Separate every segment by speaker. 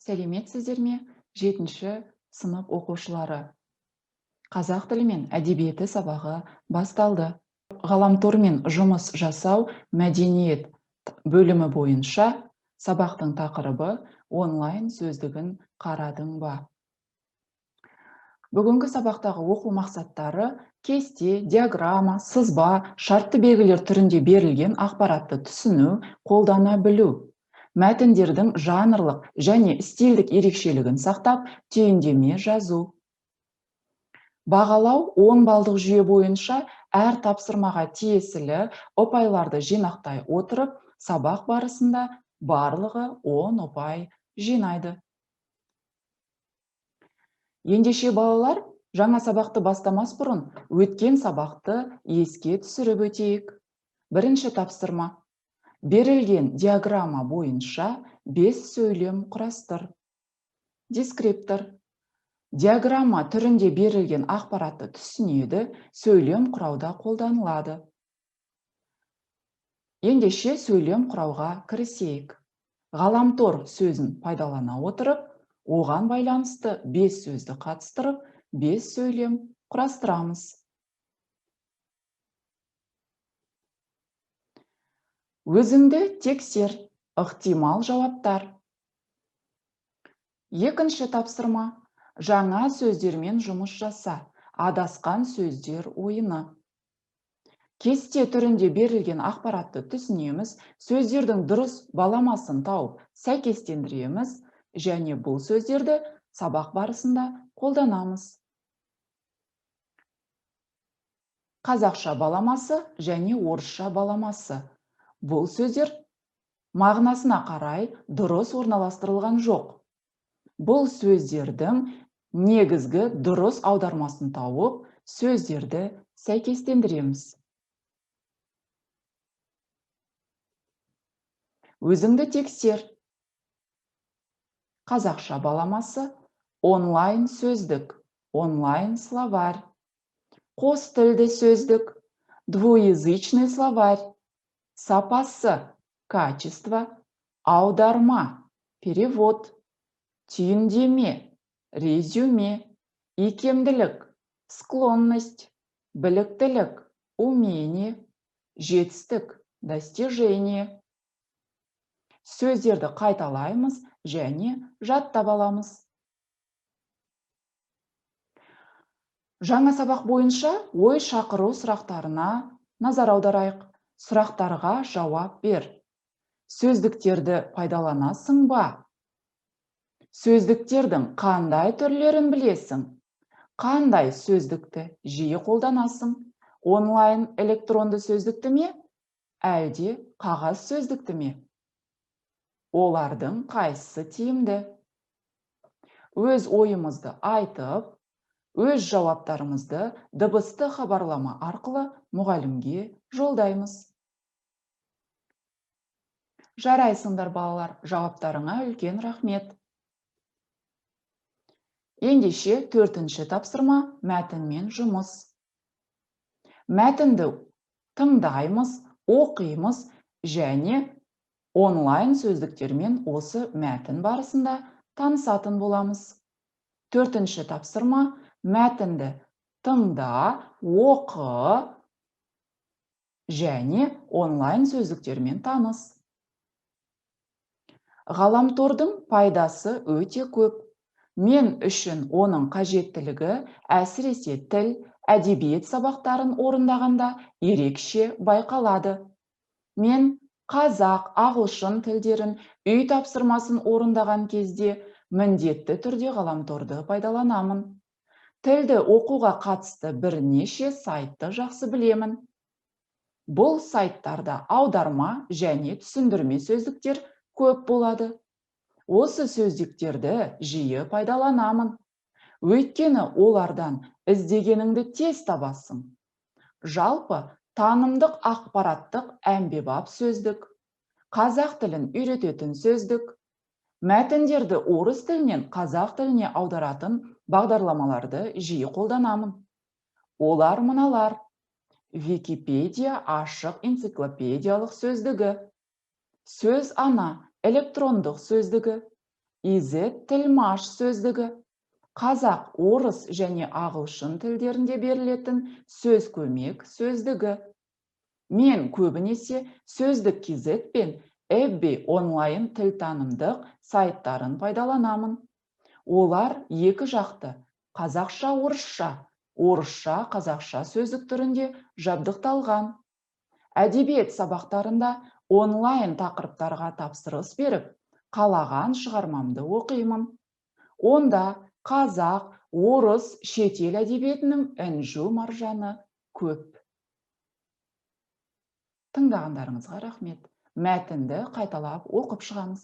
Speaker 1: Сәлеметсіздер ме? 7-ші сынып оқушылары. Қазақ тілі мен әдебиеті сабағы басталды. Ғаламтормен жұмыс жасау мәдениет бөлімі бойынша сабақтың тақырыбы онлайн сөздігін қарадың ба? Бүгінгі сабақтағы оқу мақсаттары кесте, диаграмма, сызба, шартты белгілер түрінде берілген ақпаратты түсіну, қолдана білу. Мәтіндердің жанрлық және стильдік ерекшелігін сақтап, түйіндеме жазу. Бағалау 10 балдық жүйе бойынша әр тапсырмаға тиесілі ұпайларды жинақтай отырып, сабақ барысында барлығы 10 ұпай жинайды. Ендеше балалар, жаңа сабақты бастамас бұрын өткен сабақты еске түсіріп өтейік. Бірінші тапсырма. Берілген диаграмма бойынша 5 сөйлем құрастыр. Дескриптор. Диаграмма түрінде берілген ақпаратты түсінеді, сөйлем құрауда қолданылады. Ендеше сөйлем құрауға кірісейік. Ғаламтор сөзін пайдалана отырып, оған байланысты 5 сөзді қатыстырып, 5 сөйлем құрастырамыз. Өзіңді тексер, ықтимал жауаптар. Екінші тапсырма. Жаңа сөздермен жұмыс жаса, адасқан сөздер ойыны. Кесте түрінде берілген ақпаратты түсінеміз, сөздердің дұрыс баламасын тауып, сәйкестендіреміз, және бұл сөздерді сабақ барысында қолданамыз. Қазақша баламасы және орысша баламасы. Бұл сөздер мағынасына қарай дұрыс орналастырылған жоқ. Бұл сөздердің негізгі дұрыс аудармасын тауып, сөздерді сәйкестендіреміз. Өзіңді тексер. Қазақша баламасы, онлайн сөздік, онлайн словарь. Қос тілді сөздік, двуязычный словарь. Сапасы, качество, аударма, перевод. Түйіндеме, резюме, икемділік, склонность, біліктілік, умение, жетістік, достижение. Сөздерді қайталаймыз және жаттап аламыз. Жаңа сабақ бойынша ой шақыру сұрақтарына назар аударайық. Сұрақтарға жауап бер. Сөздіктерді пайдаланасың ба? Сөздіктердің қандай түрлерін білесің? Қандай сөздікті жиі қолданасың? Онлайн электронды сөздікті ме? Әлде қағаз сөздікті ме? Олардың қайсысы тиімді? Өз ойымызды айтып, өз жауаптарымызды дыбысты хабарлама арқылы мұғалімге жолдаймыз. Жарайсыңдар балалар, жауаптарыңа үлкен рахмет. Ендеше 4-ші тапсырма мәтінмен жұмыс. Мәтінді тыңдаймыз, оқимыз және онлайн сөздіктермен осы мәтін барысында танысатын боламыз. 4-ші тапсырма мәтінді тыңда, оқы және онлайн сөздіктермен таныс. Ғаламтордың пайдасы өте көп. Мен үшін оның қажеттілігі әсіресе тіл, әдебиет сабақтарын орындағанда ерекше байқалады. Мен қазақ, ағылшын тілдерін үй тапсырмасын орындаған кезде міндетті түрде ғаламторды пайдаланамын. Тілді оқуға қатысты бірнеше сайтты жақсы білемін. Бұл сайттарда аударма және түсіндірме сөздіктер көп болады. Осы сөздіктерді жиі пайдаланамын. Өйткені олардан іздегеніңді тез табасың. Жалпы, танымдық ақпараттық әмбебап сөздік, қазақ тілін үйрететін сөздік, мәтіндерді орыс тілінен қазақ тіліне аударатын бағдарламаларды жиі қолданамын. Олар мыналар: Википедия ашық энциклопедиялық сөздігі, сөз ана электрондық сөздігі, изет тілмаш сөздігі. Қазақ, орыс және ағылшын тілдерінде берілетін сөз көмек сөздігі. Мен көбінесе сөздік KZ пен Эбби онлайн тілтанымдық сайттарын пайдаланамын. Олар екі жақты, қазақша, орысша, орысша, қазақша сөздік түрінде жабдықталған. Әдебиет сабақтарында онлайн тақырыптарға тапсырыс беріп, қалаған шығармамды оқимын. Онда қазақ, орыс, шетел әдебиетінің інжу маржаны көп. Тыңдағандарыңызға рахмет. Мәтінді қайталап оқып шығамыз.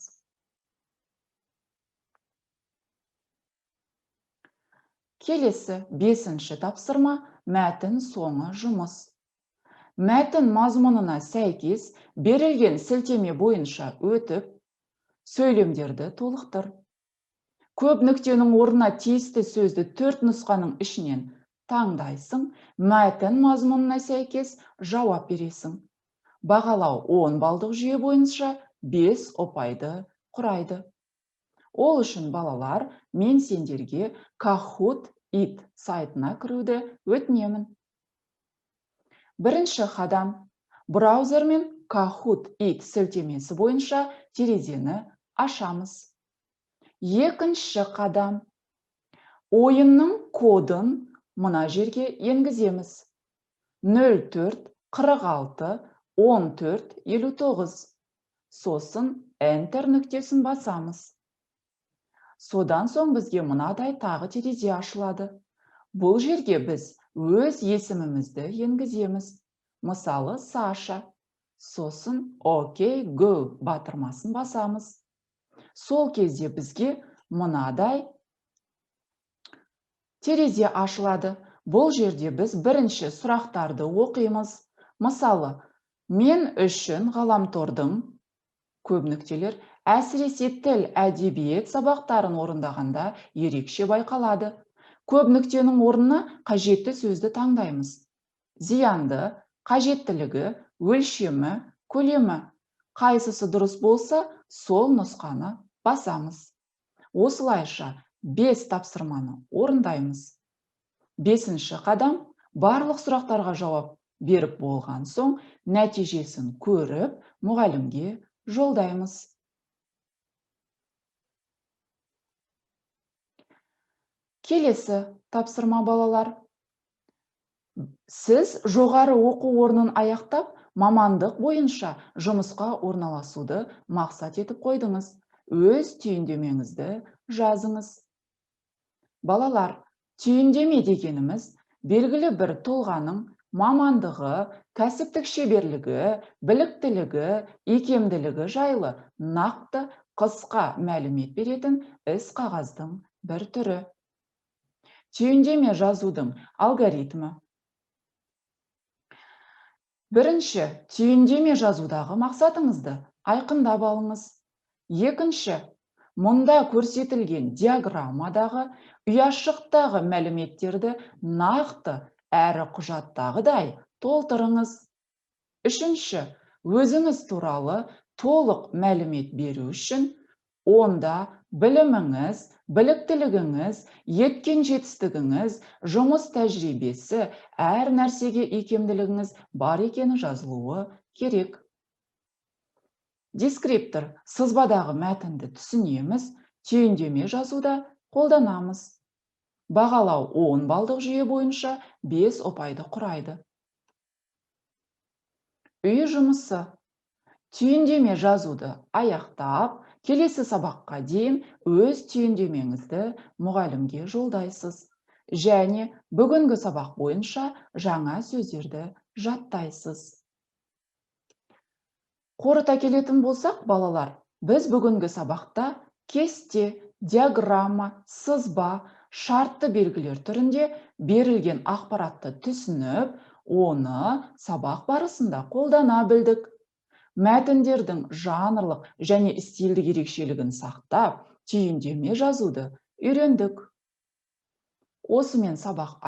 Speaker 1: Келесі 5-ші тапсырма мәтін соңы жұмыс. Мәтін мазмұнына сәйкес берілген сілтеме бойынша өтіп, сөйлемдерді толықтыр. Көп нүктенің орнына тиісті сөзді 4 нұсқаның ішінен таңдайсың, мәтін мазмұнына сәйкес жауап бересің. Бағалау 10 балдық жүйе бойынша 5 ұпайды құрайды. Ол үшін балалар, мен сендерге Kahoot! It сайтына кіруді өтінемін. Бірінші қадам. Браузермен Kahoot! It сілтемесі бойынша терезені ашамыз. Екінші қадам. Ойынның кодын мына жерге енгіземіз. 04 46 14 59. Сосын Enter нүктесін басамыз. Содан соң бізге мынадай тағы терезе ашылады. Бұл жерге біз өз есімімізді енгіземіз. Мысалы, Саша. Сосын OK Go батырмасын басамыз. Сол кезде бізге мынадай терезе ашылады. Бұл жерде біз бірінші сұрақтарды оқимыз. Мысалы, мен үшін ғаламтордың көп нүктелер әсіресе тіл, әдебиет сабақтарын орындағанда ерекше байқалады. Көп нүктенің орнына қажетті сөзді таңдаймыз. Зиянды, қажеттілігі, өлшемі, көлемі. Қайсысы дұрыс болса, сол нұсқаны басамыз. Осылайша 5 тапсырманы орындаймыз. 5-ші қадам. Барлық сұрақтарға жауап беріп болған соң, нәтижесін көріп, мұғалімге жолдаймыз. Келесі тапсырма балалар. Сіз жоғары оқу орнын аяқтап, мамандық бойынша жұмысқа орналасуды мақсат етіп қойдыңыз. Өз түйіндемеңізді жазыңыз. Балалар, түйіндеме дегеніміз белгілі бір тұлғаның мамандығы, кәсіптік шеберлігі, біліктілігі, икемділігі жайлы нақты қысқа мәлімет беретін іс қағаздың бір түрі. Түйіндеме жазудың алгоритмі. Бірінші, түйіндеме жазудағы мақсатыңызды айқындап алыңыз. Екінші, мұнда көрсетілген диаграммадағы ұяшықтағы мәліметтерді нақты әрі құжаттағыдай толтырыңыз. Үшінші, өзіңіз туралы толық мәлімет беру үшін онда біліміңіз, біліктілігіңіз, еткен жетістігіңіз, жұмыс тәжірибесі, әр нәрсеге икемділігіңіз бар екені жазылуы керек. Дескриптор сызбадағы мәтінді түсінеміз, түйіндеме жазуда қолданамыз. Бағалау 10 балдық жүйе бойынша 5 ұпайды құрайды. Үй жұмысы. Түйіндеме жазуды аяқтап, келесі сабаққа дейін өз түйіндемеңізді мұғалімге жолдайсыз. Және бүгінгі сабақ бойынша жаңа сөздерді жаттайсыз. Қорыта келетін болсақ, балалар, біз бүгінгі сабақта кесте, диаграмма, сызба, шартты белгілер түрінде берілген ақпаратты түсініп, оны сабақ барысында қолдана білдік. Мәтіндердің жанрлық және стильдік ерекшелігін сақтап, түйіндеме жазуды үйрендік. Осымен сабақ